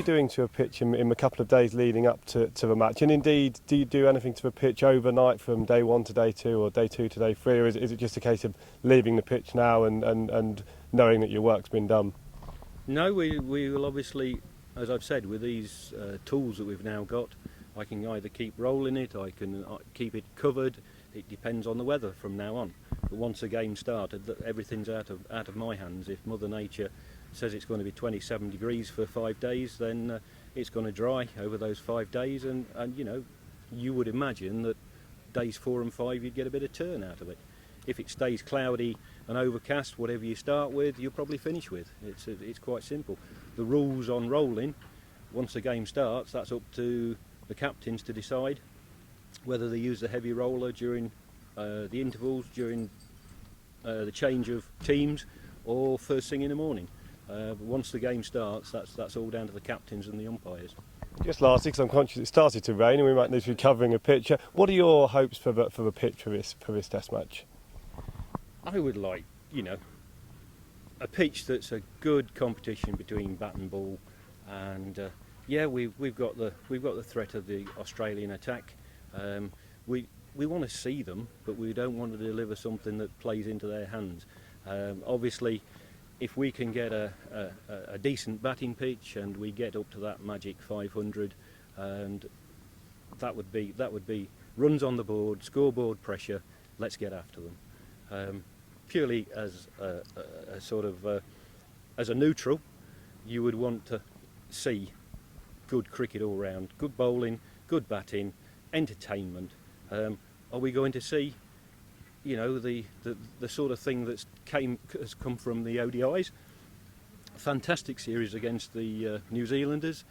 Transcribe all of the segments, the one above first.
doing to a pitch in a couple of days leading up to the match? And indeed, do you do anything to the pitch overnight from day 1 to day 2 or day 2 to day 3, or is it just a case of leaving the pitch now and knowing that your work's been done? No, we will obviously, as I've said, with these tools that we've now got, I can either keep rolling it, I can keep it covered. It depends on the weather from now on. But once a game started, everything's out of my hands. If Mother Nature says it's going to be 27 degrees for 5 days, then it's going to dry over those 5 days, and you know, you would imagine that days 4 and 5 you'd get a bit of turn out of it. If it stays cloudy and overcast, whatever you start with, you'll probably finish with. It's quite simple. The rules on rolling, once the game starts, that's up to the captains to decide whether they use the heavy roller during the intervals, during the change of teams, or first thing in the morning. But once the game starts, that's all down to the captains and the umpires. Just lastly, because I'm conscious it started to rain and we might need to be covering a pitch. What are your hopes for the pitch for this Test match? I would like, you know, a pitch that's a good competition between bat and ball, and yeah, we've got the threat of the Australian attack. We want to see them, but we don't want to deliver something that plays into their hands. Obviously, if we can get a decent batting pitch and we get up to that magic 500, and that would be runs on the board, scoreboard pressure. Let's get after them. Purely as a sort of as a neutral, you would want to see good cricket all round, good bowling, good batting, entertainment. Are we going to see, you know, the sort of thing has come from the ODIs? Fantastic series against the New Zealanders.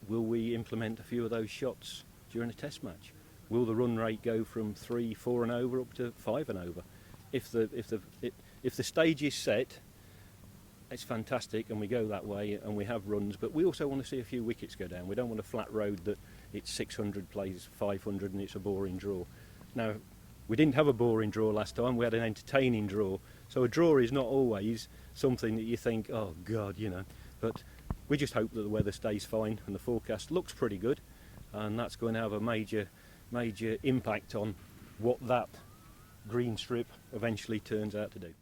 Will we implement a few of those shots during a Test match? Will the run rate go from 3, 4 and over up to 5 and over? If the stage is set, it's fantastic, and we go that way and we have runs, but we also want to see a few wickets go down. We don't want a flat road that it's 600 plays 500 and it's a boring draw. Now, we didn't have a boring draw last time, we had an entertaining draw, so a draw is not always something that you think, oh God, you know, but we just hope that the weather stays fine and the forecast looks pretty good, and that's going to have a major impact on what that green strip eventually turns out to do.